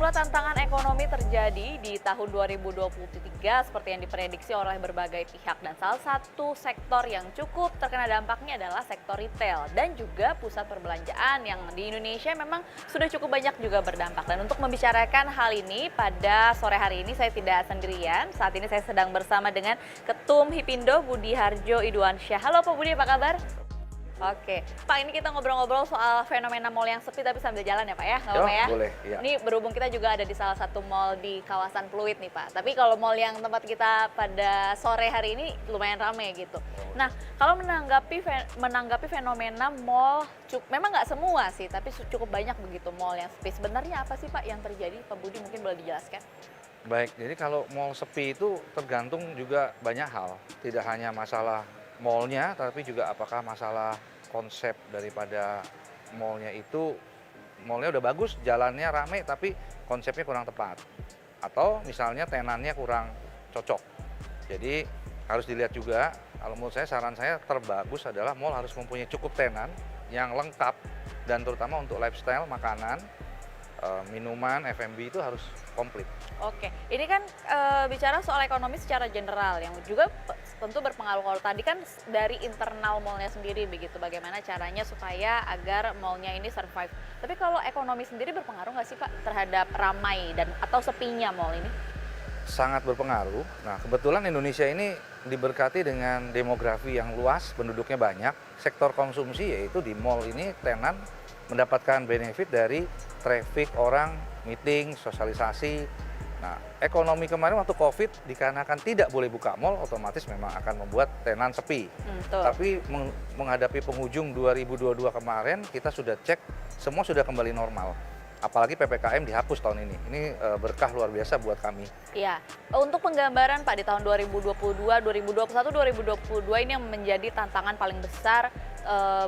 Sejumlah tantangan ekonomi terjadi di tahun 2023 seperti yang diprediksi oleh berbagai pihak dan salah satu sektor yang cukup terkena dampaknya adalah sektor retail dan juga pusat perbelanjaan yang di Indonesia memang sudah cukup banyak juga berdampak. Dan untuk membicarakan hal ini pada sore hari ini saya tidak sendirian. Saat ini saya sedang bersama dengan Ketum Hipindo Budi Harjo Iduansyah. Halo Pak Budi, apa kabar? Oke, Pak, ini kita ngobrol-ngobrol soal fenomena mall yang sepi tapi sambil jalan ya Pak ya? Nggak apa-apa ya? Boleh, iya. Ini berhubung kita juga ada di salah satu mall di kawasan Pluit nih Pak. Tapi kalau mall yang tempat kita pada sore hari ini lumayan ramai gitu. Nah, kalau menanggapi fenomena mall, memang nggak semua sih, tapi cukup banyak begitu mall yang sepi. Sebenarnya apa sih Pak yang terjadi? Pak Budi mungkin boleh dijelaskan? Baik, jadi kalau mall sepi itu tergantung juga banyak hal. Tidak hanya masalah mallnya, tapi juga apakah masalah konsep daripada mallnya itu, mallnya udah bagus, jalannya rame, tapi konsepnya kurang tepat. Atau misalnya tenannya kurang cocok. Jadi harus dilihat juga, kalau menurut saya saran saya terbagus adalah mall harus mempunyai cukup tenan yang lengkap, dan terutama untuk lifestyle, makanan, minuman, F&B itu harus komplit. Oke, ini kan bicara soal ekonomi secara general yang juga tentu berpengaruh. Kalau tadi kan dari internal mallnya sendiri begitu, bagaimana caranya supaya agar mallnya ini survive. Tapi kalau ekonomi sendiri berpengaruh nggak sih Pak terhadap ramai dan atau sepinya mall ini? Sangat berpengaruh. Nah, kebetulan Indonesia ini diberkati dengan demografi yang luas, penduduknya banyak. Sektor konsumsi yaitu di mall ini tenan mendapatkan benefit dari traffic orang, meeting, sosialisasi. Nah, ekonomi kemarin waktu COVID dikarenakan tidak boleh buka mall, otomatis memang akan membuat tenan sepi. Tapi menghadapi penghujung 2022 kemarin, kita sudah cek semua sudah kembali normal. Apalagi PPKM dihapus tahun ini. Ini berkah luar biasa buat kami. Iya, untuk penggambaran Pak di tahun 2022, 2021, 2022 ini yang menjadi tantangan paling besar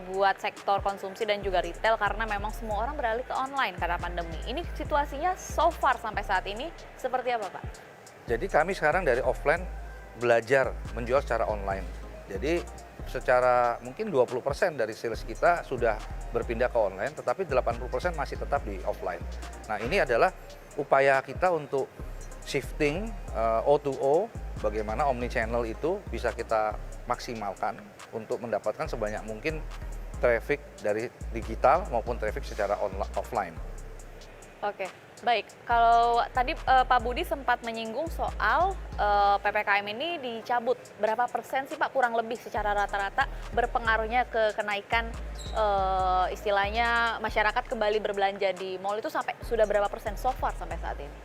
buat sektor konsumsi dan juga retail karena memang semua orang beralih ke online karena pandemi. Ini situasinya so far sampai saat ini seperti apa Pak? Jadi kami sekarang dari offline belajar menjual secara online. Jadi secara mungkin 20% dari sales kita sudah berpindah ke online, tetapi 80% masih tetap di offline. Nah, ini adalah upaya kita untuk shifting O2O, bagaimana omni-channel itu bisa kita maksimalkan untuk mendapatkan sebanyak mungkin traffic dari digital maupun traffic secara offline. Oke, baik. Kalau tadi Pak Budi sempat menyinggung soal PPKM ini dicabut. Berapa persen sih Pak kurang lebih secara rata-rata berpengaruhnya ke kenaikan istilahnya masyarakat kembali berbelanja di mall itu sampai sudah berapa persen so far sampai saat ini?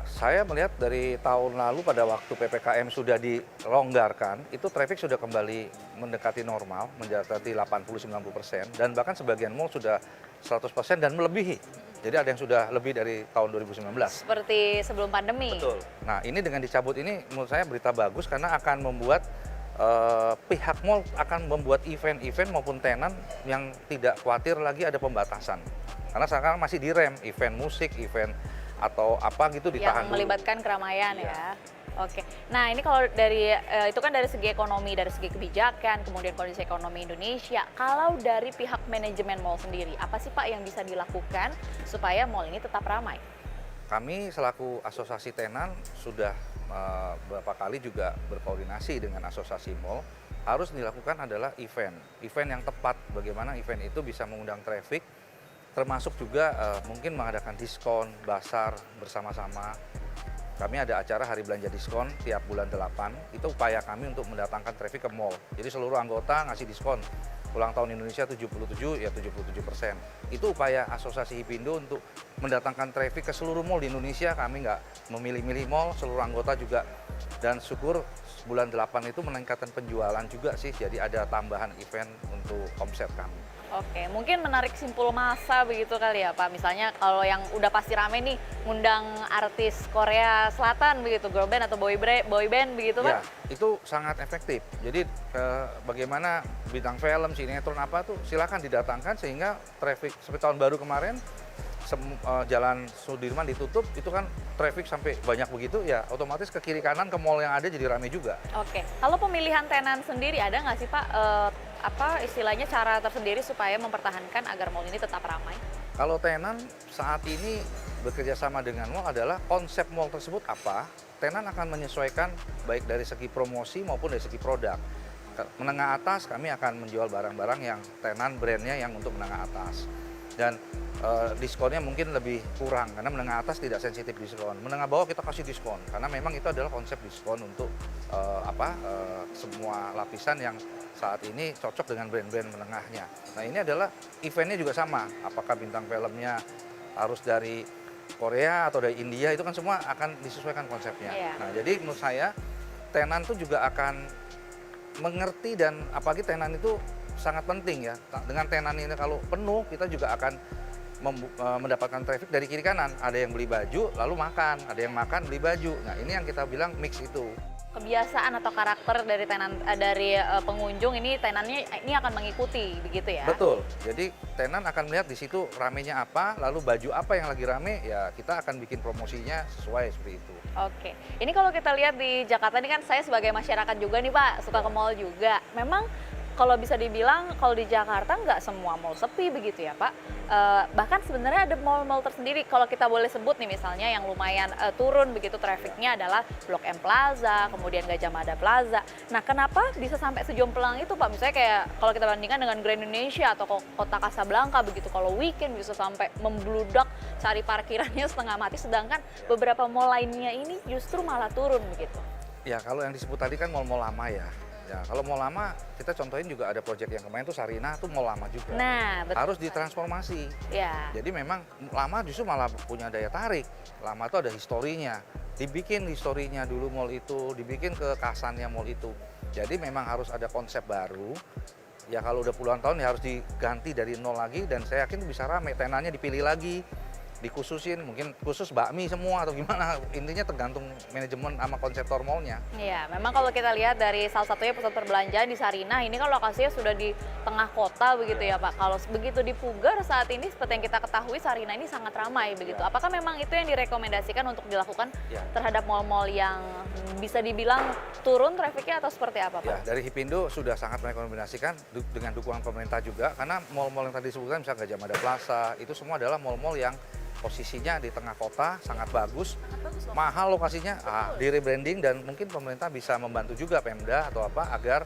Saya melihat dari tahun lalu pada waktu PPKM sudah dilonggarkan, itu traffic sudah kembali mendekati normal, mendekati 80-90%, dan bahkan sebagian mall sudah 100% dan melebihi. Jadi ada yang sudah lebih dari tahun 2019. Seperti sebelum pandemi? Betul. Nah, ini dengan dicabut ini menurut saya berita bagus karena akan membuat pihak mall akan membuat event-event maupun tenan yang tidak khawatir lagi ada pembatasan. Karena sekarang masih direm, event musik, event atau apa gitu ditahan yang melibatkan keramaian ya. Oke, nah ini kalau dari itu kan dari segi ekonomi, dari segi kebijakan, kemudian kondisi ekonomi Indonesia. Kalau dari pihak manajemen mall sendiri, apa sih Pak yang bisa dilakukan supaya mall ini tetap ramai? Kami selaku asosiasi tenan sudah beberapa kali juga berkoordinasi dengan asosiasi mall. Harus dilakukan adalah event yang tepat. Bagaimana event itu bisa mengundang traffic, termasuk juga mungkin mengadakan diskon, basar bersama-sama. Kami ada acara hari belanja diskon tiap bulan 8, itu upaya kami untuk mendatangkan traffic ke mall. Jadi seluruh anggota ngasih diskon. Ulang tahun Indonesia 77, ya 77%. Itu upaya Asosiasi Hipindo untuk mendatangkan traffic ke seluruh mall di Indonesia. Kami nggak memilih-milih mall, seluruh anggota juga. Dan syukur bulan 8 itu meningkatkan penjualan juga sih, jadi ada tambahan event untuk omset kami. Oke, mungkin menarik simpul massa begitu kali ya Pak. Misalnya kalau yang udah pasti rame nih, ngundang artis Korea Selatan begitu, girl band atau boy band begitu Pak? Ya, itu sangat efektif. Jadi bagaimana bintang film, sinetron apa tuh silakan didatangkan sehingga traffic seperti tahun baru kemarin, jalan Sudirman ditutup, itu kan traffic sampai banyak begitu, ya otomatis ke kiri kanan ke mall yang ada jadi ramai juga. Oke, kalau pemilihan tenan sendiri ada nggak sih Pak apa istilahnya cara tersendiri supaya mempertahankan agar mall ini tetap ramai? Kalau tenan saat ini bekerja sama dengan mall adalah konsep mall tersebut apa, tenan akan menyesuaikan baik dari segi promosi maupun dari segi produk. Menengah atas kami akan menjual barang-barang yang tenan brandnya yang untuk menengah atas. Dan diskonnya mungkin lebih kurang karena menengah atas tidak sensitif diskon. Menengah bawah kita kasih diskon karena memang itu adalah konsep diskon untuk semua lapisan yang saat ini cocok dengan brand-brand menengahnya. Nah ini adalah eventnya juga sama. Apakah bintang filmnya harus dari Korea atau dari India itu kan semua akan disesuaikan konsepnya. Iya. Nah jadi menurut saya tenan itu juga akan mengerti dan apalagi tenan itu sangat penting ya. Dengan tenan ini kalau penuh kita juga akan mendapatkan traffic dari kiri kanan. Ada yang beli baju lalu makan, ada yang makan beli baju. Nah ini yang kita bilang mix itu. Kebiasaan atau karakter dari pengunjung ini tenannya ini akan mengikuti begitu ya? Betul. Jadi tenan akan melihat di situ ramenya apa, lalu baju apa yang lagi rame, ya kita akan bikin promosinya sesuai seperti itu. Oke, ini kalau kita lihat di Jakarta ini kan saya sebagai masyarakat juga nih Pak, suka ke mall juga. Memang kalau bisa dibilang kalau di Jakarta nggak semua mall sepi begitu ya Pak. Bahkan sebenarnya ada mall-mall tersendiri kalau kita boleh sebut nih misalnya yang lumayan turun begitu trafficnya adalah Blok M Plaza, kemudian Gajah Mada Plaza. Nah kenapa bisa sampai sejomplang itu Pak? Misalnya kayak kalau kita bandingkan dengan Grand Indonesia atau Kota Kasablanka begitu, kalau weekend bisa sampai membludak cari parkirannya setengah mati, sedangkan beberapa mall lainnya ini justru malah turun begitu. Ya kalau yang disebut tadi kan mall-mall lama ya. Ya, kalau mall lama, kita contohin juga ada proyek yang kemarin tuh Sarinah tuh mall lama juga. Nah, betul. Harus ditransformasi. Ya. Jadi memang lama justru malah punya daya tarik. Lama itu ada historinya. Dibikin historinya dulu mall itu, dibikin kekhasannya mall itu. Jadi memang harus ada konsep baru. Ya kalau udah puluhan tahun ya harus diganti dari nol lagi dan saya yakin bisa rame. Tenannya dipilih lagi, dikhususin, mungkin khusus bakmi semua atau gimana, intinya tergantung manajemen sama konseptor mallnya. Iya, memang kalau kita lihat dari salah satunya pusat perbelanjaan di Sarinah, ini kan lokasinya sudah di tengah kota begitu ya Pak. Kalau begitu di Pugar saat ini seperti yang kita ketahui Sarinah ini sangat ramai begitu. Ya. Apakah memang itu yang direkomendasikan untuk dilakukan Ya. terhadap mall-mall yang bisa dibilang turun trafiknya atau seperti apa Pak? Ya, dari Hipindo sudah sangat merekomendasikan dengan dukungan pemerintah juga, karena mall-mall yang tadi disebutkan misalnya Gajah Mada Plaza, itu semua adalah mall-mall yang posisinya di tengah kota, sangat bagus, mahal lokasinya, di rebranding dan mungkin pemerintah bisa membantu juga Pemda atau apa agar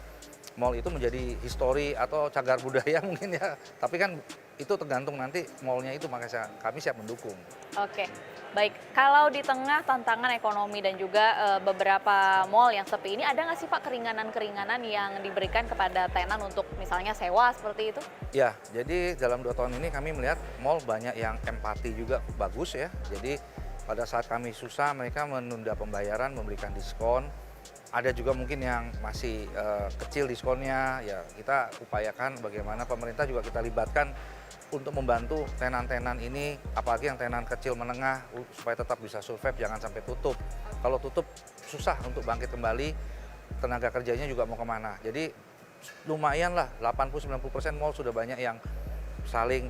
mall itu menjadi histori atau cagar budaya mungkin ya. Tapi kan itu tergantung nanti mallnya itu, makanya kami siap mendukung. Oke, baik. Kalau di tengah tantangan ekonomi dan juga beberapa mall yang sepi ini, ada nggak sih Pak keringanan-keringanan yang diberikan kepada tenan untuk misalnya sewa seperti itu? Ya, jadi dalam 2 tahun ini kami melihat mall banyak yang empati juga bagus ya. Jadi pada saat kami susah mereka menunda pembayaran, memberikan diskon. Ada juga mungkin yang masih kecil diskonnya, ya kita upayakan bagaimana pemerintah juga kita libatkan untuk membantu tenan-tenan ini, apalagi yang tenan kecil menengah supaya tetap bisa survive, jangan sampai tutup. Kalau tutup susah untuk bangkit kembali, tenaga kerjanya juga mau kemana. Jadi lumayan lah, 80-90% mall sudah banyak yang saling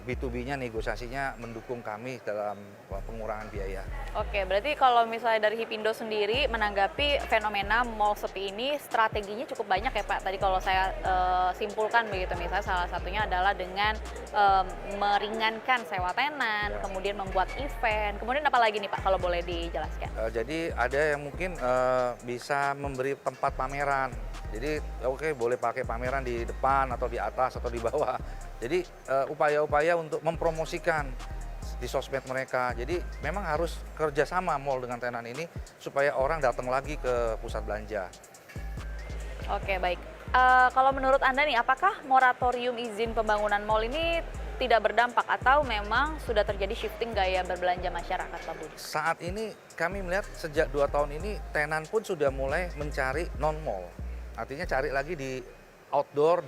B2B-nya negosiasinya mendukung kami dalam pengurangan biaya. Oke, berarti kalau misalnya dari Hipindo sendiri menanggapi fenomena mall sepi ini, strateginya cukup banyak ya Pak. Tadi kalau saya simpulkan begitu, misalnya salah satunya adalah dengan meringankan sewa tenan, Ya. kemudian membuat event, kemudian apa lagi nih Pak kalau boleh dijelaskan? Jadi ada yang mungkin bisa memberi tempat pameran. Jadi oke, boleh pakai pameran di depan atau di atas atau di bawah. Jadi upaya-upaya untuk mempromosikan di sosmed mereka. Jadi memang harus kerjasama mall dengan tenan ini supaya orang datang lagi ke pusat belanja. Oke, baik. Kalau menurut Anda nih, apakah moratorium izin pembangunan mall ini tidak berdampak atau memang sudah terjadi shifting gaya berbelanja masyarakat Pak Budi? Saat ini kami melihat sejak 2 tahun ini tenan pun sudah mulai mencari non-mall. Artinya cari lagi di outdoor,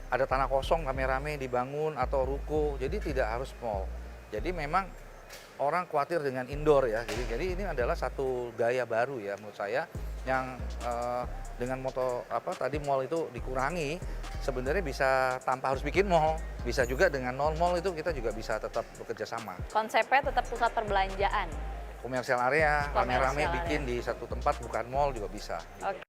ada tanah kosong rame-rame dibangun atau ruko, jadi tidak harus mall. Jadi memang orang khawatir dengan indoor ya. Jadi ini adalah satu gaya baru ya menurut saya yang dengan moto tadi mall itu dikurangi, sebenarnya bisa tanpa harus bikin mall, bisa juga dengan non mall itu kita juga bisa tetap bekerja sama. Konsepnya tetap pusat perbelanjaan. Komersial area, rame-rame Komersial bikin di satu tempat bukan mall juga bisa. Oke.